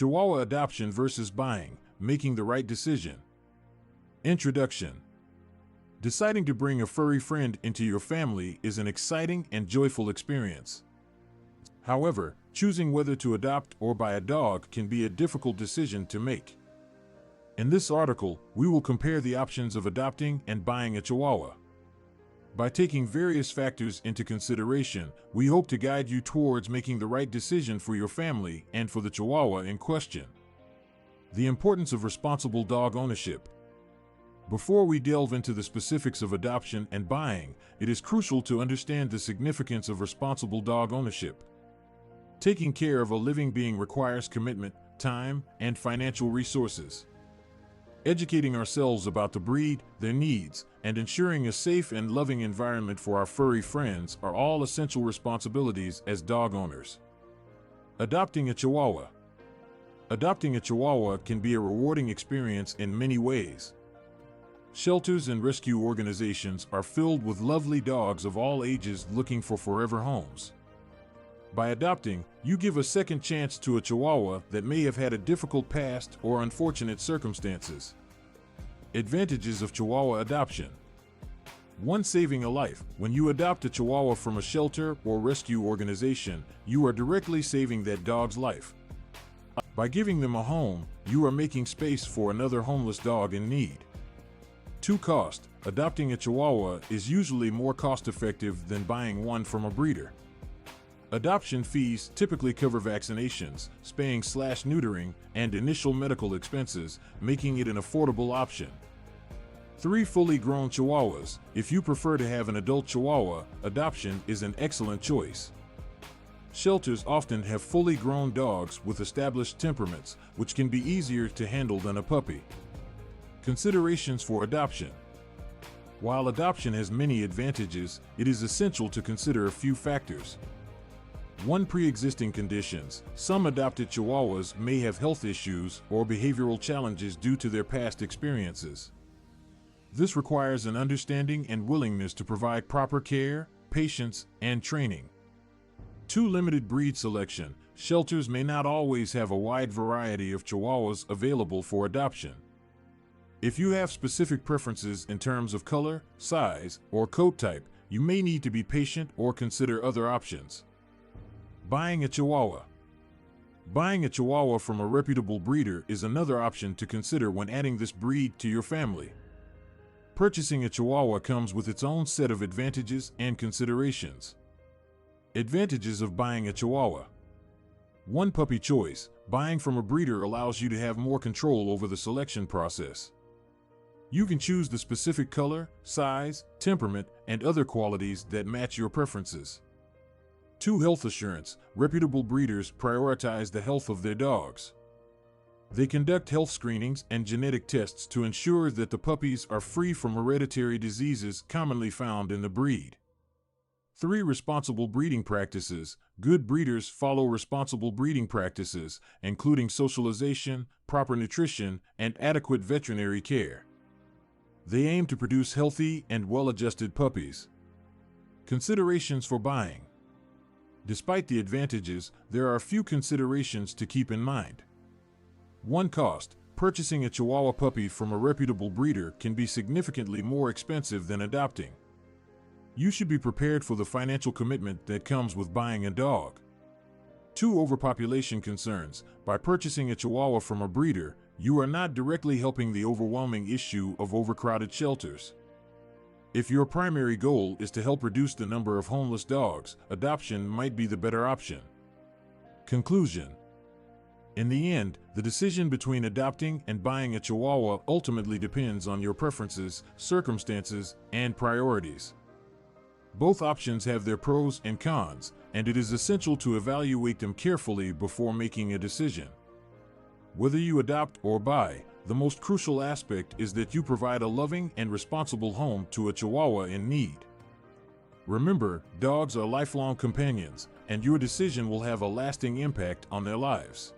Chihuahua adoption versus buying, making the right decision. Introduction. Deciding to bring a furry friend into your family is an exciting and joyful experience. However, choosing whether to adopt or buy a dog can be a difficult decision to make. In this article, we will compare the options of adopting and buying a Chihuahua. By taking various factors into consideration, we hope to guide you towards making the right decision for your family and for the Chihuahua in question. The importance of responsible dog ownership. Before we delve into the specifics of adoption and buying, it is crucial to understand the significance of responsible dog ownership. Taking care of a living being requires commitment, time, and financial resources. Educating ourselves about the breed, their needs, and ensuring a safe and loving environment for our furry friends are all essential responsibilities as dog owners. Adopting a Chihuahua. Adopting a Chihuahua can be a rewarding experience in many ways. Shelters and rescue organizations are filled with lovely dogs of all ages looking for forever homes. By adopting, you give a second chance to a Chihuahua that may have had a difficult past or unfortunate circumstances. Advantages of Chihuahua adoption. 1. Saving a life. When you adopt a Chihuahua from a shelter or rescue organization, you are directly saving that dog's life. By giving them a home, you are making space for another homeless dog in need. 2. Cost. Adopting a Chihuahua is usually more cost-effective than buying one from a breeder. Adoption fees typically cover vaccinations, spaying/neutering, and initial medical expenses, making it an affordable option. 3. Fully grown Chihuahuas. If you prefer to have an adult Chihuahua, adoption is an excellent choice. Shelters often have fully grown dogs with established temperaments, which can be easier to handle than a puppy. Considerations for adoption. While adoption has many advantages, it is essential to consider a few factors. 1. Pre-existing conditions. Some adopted Chihuahuas may have health issues or behavioral challenges due to their past experiences. This requires an understanding and willingness to provide proper care, patience, and training. 2. Limited breed selection. Shelters may not always have a wide variety of Chihuahuas available for adoption. If you have specific preferences in terms of color, size, or coat type, you may need to be patient or consider other options. Buying a Chihuahua. Buying a Chihuahua from a reputable breeder is another option to consider when adding this breed to your family. Purchasing a Chihuahua comes with its own set of advantages and considerations. Advantages of buying a Chihuahua. 1. Puppy choice. Buying from a breeder allows you to have more control over the selection process. You can choose the specific color, size, temperament, and other qualities that match your preferences. 2. Health assurance. Reputable breeders prioritize the health of their dogs. They conduct health screenings and genetic tests to ensure that the puppies are free from hereditary diseases commonly found in the breed. 3. Responsible breeding practices. Good breeders follow responsible breeding practices, including socialization, proper nutrition, and adequate veterinary care. They aim to produce healthy and well-adjusted puppies. Considerations for buying. Despite the advantages, there are a few considerations to keep in mind. 1. Cost. Purchasing a Chihuahua puppy from a reputable breeder can be significantly more expensive than adopting. You should be prepared for the financial commitment that comes with buying a dog. 2. Overpopulation concerns. By purchasing a Chihuahua from a breeder, you are not directly helping the overwhelming issue of overcrowded shelters. If your primary goal is to help reduce the number of homeless dogs, adoption might be the better option. Conclusion. In the end, the decision between adopting and buying a Chihuahua ultimately depends on your preferences, circumstances, and priorities. Both options have their pros and cons, and it is essential to evaluate them carefully before making a decision. Whether you adopt or buy, the most crucial aspect is that you provide a loving and responsible home to a Chihuahua in need. Remember, dogs are lifelong companions, and your decision will have a lasting impact on their lives.